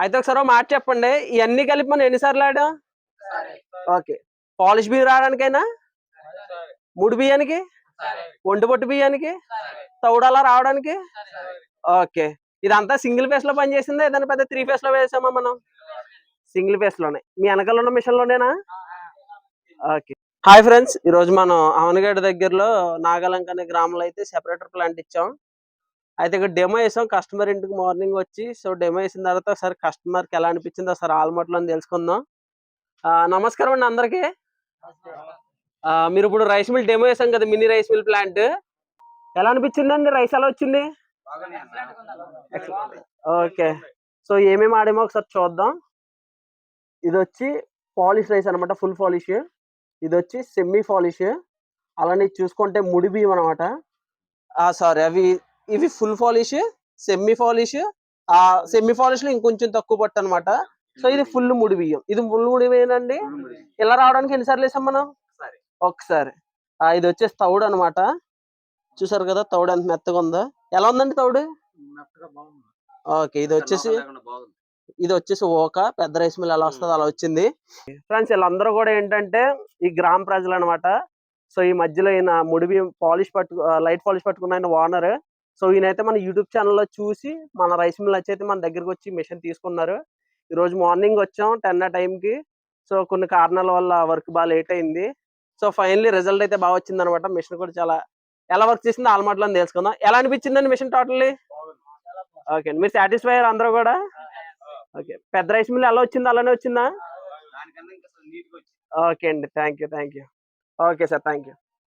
అయితే ఒకసారి మాట చెప్పండి, ఇవన్నీ కలిపి మనం ఎన్నిసార్లు ఆడాం? ఓకే. పాలిష్ బియ్యం రావడానికైనా, ముడి బియ్యానికి, ఒంటి పొట్టు బియ్యానికి, తౌడలా రావడానికి. ఓకే. ఇదంతా సింగిల్ ఫేస్ లో పనిచేసిందా, ఏదైనా పెద్ద 3 ఫేస్ లో వేసామా మనం? సింగిల్ ఫేస్ లోనే. మీ వెనకాల ఉన్న మిషన్ లోనేనా? ఓకే. హాయ్ ఫ్రెండ్స్, ఈ రోజు మనం అవనగడ్డ దగ్గరలో నాగలంక అనే గ్రామంలో అయితే సెపరేటర్ ప్లాంట్ ఇచ్చాం. అయితే ఇక్కడ డెమో వేసాం కస్టమర్ ఇంటికి మార్నింగ్ వచ్చి. సో డెమో వేసిన తర్వాత ఒకసారి కస్టమర్కి ఎలా అనిపించిందో ఒకసారి ఆల్మట్లో తెలుసుకుందాం. నమస్కారం అండి అందరికి. మీరు ఇప్పుడు రైస్ మిల్ డెమో వేసాం కదా, మినీ రైస్ మిల్ ప్లాంట్. ఎలా అనిపించిందండి? రైస్ ఎలా వచ్చింది? ఓకే. సో ఏమేమి ఆడేమో ఒకసారి చూద్దాం. ఇది వచ్చి పాలిష్ రైస్ అనమాట, ఫుల్ పాలిష్. ఇది వచ్చి సెమీ పాలిష్. అలానే చూసుకుంటే ముడి బియ్యం అనమాట. సారీ, ఇవి full polish, semi polish. Semi polish లో ఇంకొంచెం తక్కువ పట్టు అనమాట. సో ఇది ఫుల్ ముడి బియ్యం. ఇది ఫుల్ ముడి బియ్యం అండి. ఇలా రావడానికి ఎన్నిసార్లు వేసాం మనం? ఒకసారి. ఇది వచ్చేసి తౌడు అనమాట. చూసారు కదా తౌడు ఎంత మెత్తగా ఉందో. ఎలా ఉందండి తౌడు? ఓకే. ఇది వచ్చేసి ఓక పెద్ద రైస్ మిల్ ఎలా వస్తుంది అలా వచ్చింది. ఫ్రెండ్స్ వీళ్ళందరూ కూడా ఏంటంటే ఈ గ్రామ ప్రజలు అనమాట. సో ఈ మధ్యలో ఈయన ముడి బియ్యం పాలిష్ లైట్ పాలిష్ పట్టుకున్న ఆయన ఓనర్. సో ఈయనైతే మన యూట్యూబ్ ఛానల్లో చూసి మన రైస్ మిల్ వచ్చి మన దగ్గరకు వచ్చి మిషన్ తీసుకున్నారు. ఈ రోజు మార్నింగ్ వచ్చాం 10 ఆ టైంకి. సో కొన్ని కారణాల వల్ల వర్క్ బాగా లేట్ అయింది. సో ఫైనల్లీ రిజల్ట్ అయితే బాగా వచ్చింది అనమాట. మిషన్ కూడా చాలా ఎలా వర్క్ చేసిందో ఆల్మాట్లో తెలుసుకుందాం. ఎలా అనిపించిందండి మిషన్ టోటల్లీ? ఓకే అండి. మీరు సాటిస్ఫై అయ్యారు అందరూ కూడా? ఓకే. పెద్ద రైస్ మిల్ ఎలా వచ్చింది అలానే వచ్చిందా? ఓకే అండి. Thank you. Okay sir, thank you.